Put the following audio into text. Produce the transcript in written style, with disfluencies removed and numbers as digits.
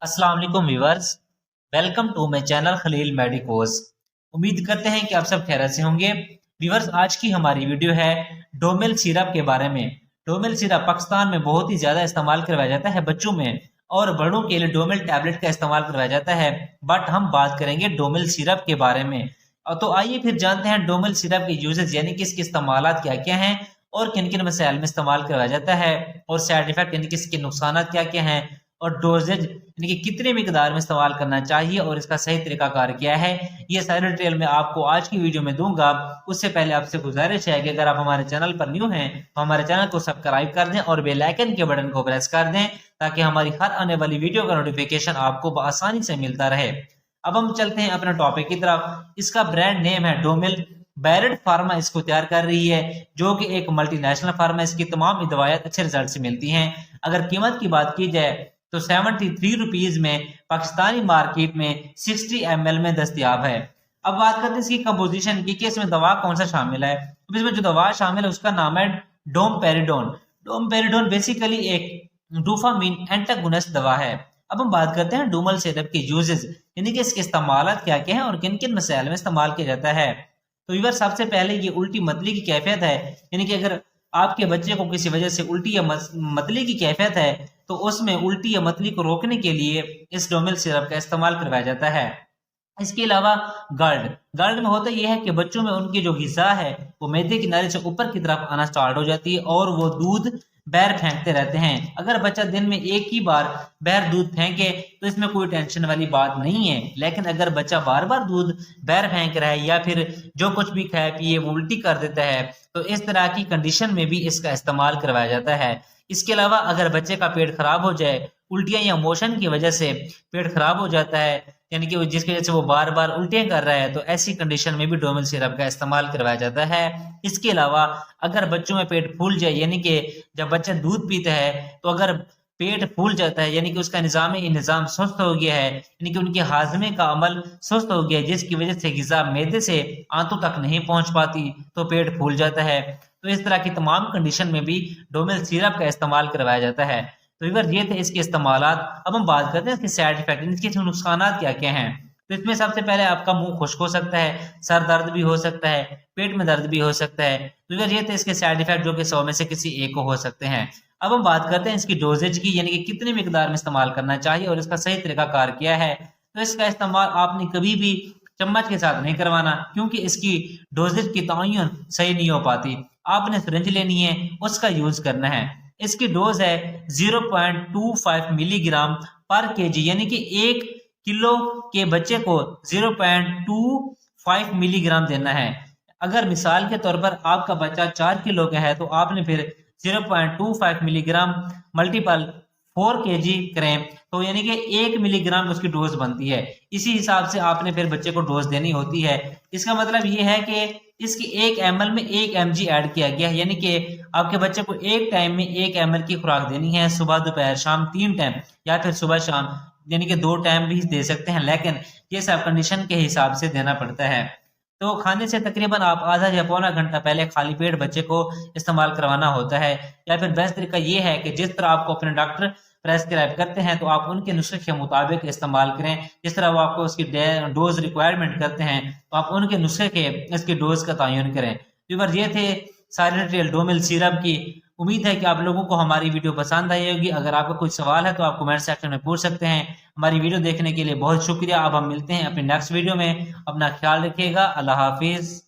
अस्सलाम वालेकुम viewers. Welcome to my channel Khalil medicos. उम्मीद करते हैं कि आप सब खैरियत से होंगे। व्यूअर्स, आज की हमारी वीडियो है डोमिल सिरप के बारे में। डोमिल सिरप पाकिस्तान में बहुत ही ज़्यादा इस्तेमाल करवाया जाता है बच्चों में, और बड़ों के लिए डोमिल टैबलेट का इस्तेमाल करवाया जाता है। बट हम बात करेंगे डोमिल सिरप के बारे में। तो आइए फिर जानते हैं डोमिल सिरप के यूजेस यानी कि इसके इस्तेमालात क्या क्या हैं और किन किन मसाइल में इस्तेमाल करवाया जाता है, और साइड इफेक्ट यानी कि इसके नुकसान क्या क्या हैं, और डोजेज यानी कि कितने मिकदार में इस्तेमाल करना चाहिए और इसका सही तरीकाकार क्या है, ये सारी डिटेल मैं आपको आज की वीडियो में दूंगा। उससे पहले आपसे गुजारिश है कि अगर आप हमारे चैनल पर न्यू हैं तो हमारे चैनल को सब्सक्राइब कर दें और बेल आइकन के बटन को प्रेस कर दें, ताकि हमारी हर आने वाली वीडियो का नोटिफिकेशन आपको आसानी से मिलता रहे। अब हम चलते हैं अपने टॉपिक की तरफ। इसका ब्रांड नेम है डोमिल। बैरड फार्मा इसको तैयार कर रही है, जो कि एक मल्टीनेशनल फार्मा। इसकी तमाम दवाइयाँ अच्छे रिजल्ट से मिलती हैं। अगर कीमत की बात की जाए तो 73 रुपीज में पाकिस्तानी मार्केट में 60 ml में दस्तियाब है। अब बात करते हैं इसकी कंपोजिशन की कि इसमें दवा कौन सा शामिल है। अब इसमें जो दवा शामिल है उसका नाम है डोमपेरिडोन। डोमपेरिडोन बेसिकली एक डोपामिन एंटागोनिस्ट दवा है। अब हम बात करते हैं डोमिल सिरप के यूजेस यानी कि इसके इस्तेमाल क्या क्या है और किन किन मसाइल में इस्तेमाल किया जाता है। तो व्यूअर, सबसे पहले ये उल्टी मतली की कैफियत है, यानी कि अगर आपके बच्चे को किसी वजह से उल्टी या मतली की कैफियत है तो उसमें उल्टी या मतली को रोकने के लिए इस डोमिल सिरप का इस्तेमाल करवाया जाता है। इसके अलावा गर्ड में होता यह है कि बच्चों में उनकी जो ग़िज़ा है वो मैदे किनारे से ऊपर की तरफ आना स्टार्ट हो जाती है और वो दूध बाहर फेंकते रहते हैं। अगर बच्चा दिन में एक ही बार बाहर दूध फेंके तो इसमें कोई टेंशन वाली बात नहीं है, लेकिन अगर बच्चा बार बार दूध बाहर फेंक रहा है या फिर जो कुछ भी खाए पिए वो उल्टी कर देता है तो इस तरह की कंडीशन में भी इसका इस्तेमाल करवाया जाता है। इसके अलावा अगर बच्चे का पेट खराब हो जाए, उल्टियां या मोशन की वजह से पेट खराब हो जाता है, यानी कि जिसकी वजह से वो बार बार उल्टियां कर रहा है, तो ऐसी कंडीशन में भी डोमिल सिरप का इस्तेमाल करवाया जाता है। इसके अलावा अगर बच्चों में पेट फूल जाए, यानी कि जब बच्चा दूध पीता है तो अगर पेट फूल जाता है यानी कि उसका निज़ाम सुस्त हो गया है, यानी कि उनके हाजमे का अमल सुस्त हो गया है, जिसकी वजह से ग़िज़ा मैदे से आंतों तक नहीं पहुंच पाती तो पेट फूल जाता है। तो इस तरह की तमाम कंडीशन में भी डोमिल सिरप का इस्तेमाल करवाया जाता है। तो व्यूअर, ये थे इसके इस्तेमालात। अब हम बात करते हैं इसके साइड इफेक्ट, इसके नुकसान क्या क्या हैं। तो इसमें सबसे पहले आपका मुंह खुश्क हो सकता है, सर दर्द भी हो सकता है, पेट में दर्द भी हो सकता है। तो व्यूअर, ये थे इसके साइड इफेक्ट जो कि 100 में से किसी एक को हो सकते हैं। अब हम बात करते हैं इसकी डोजेज की, यानी कि कितने मिकदार में इस्तेमाल करना चाहिए और इसका सही तरीकाकार क्या है। तो इसका इस्तेमाल आपने कभी भी चम्मच के साथ नहीं करवाना, क्योंकि इसकी डोजेज की तयन सही नहीं हो पाती। आपने सिरिंज लेनी है, उसका यूज करना है। इसकी डोज है 0.25 मिलीग्राम पर केजी, यानी कि 1 किलो के बच्चे को 0.25 मिलीग्राम देना है। अगर मिसाल के तौर पर आपका बच्चा 4 किलो का है तो आपने फिर 0.25 मिलीग्राम मल्टीपल 4 केजी करें तो यानी कि 1 मिलीग्राम उसकी डोज बनती है। इसी हिसाब से आपने फिर बच्चे को डोज देनी होती है। इसका मतलब ये है कि इसकी 1 ml में 1 mg ऐड किया गया है, यानी कि आपके बच्चे को एक टाइम में 1 ml की खुराक देनी है, सुबह दोपहर शाम 3 टाइम, या फिर सुबह शाम, यानी कि 2 टाइम भी दे सकते हैं, लेकिन ये सब कंडीशन के हिसाब से देना पड़ता है। तो खाने से तकरीबन आप आधा या पौना घंटा पहले खाली पेट बच्चे को इस्तेमाल करवाना होता है। या फिर बेस्ट तरीका ये है कि जिस तरह आपको अपने डॉक्टर प्रेस्क्राइब करते हैं तो आप उनके नुस्खे के मुताबिक इस्तेमाल करें। जिस तरह वो आपको उसकी डोज रिक्वायरमेंट करते हैं तो आप उनके नुस्खे के इसकी डोज का तयन करें। व्यूअर, ये थे सारी डिटेल डोमिल सिरप की। उम्मीद है कि आप लोगों को हमारी वीडियो पसंद आई होगी। अगर आपका कोई सवाल है तो आप कमेंट सेक्शन में पूछ सकते हैं। हमारी वीडियो देखने के लिए बहुत शुक्रिया। अब हम मिलते हैं अपनी नेक्स्ट वीडियो में। अपना ख्याल रखिएगा। अल्लाह हाफिज।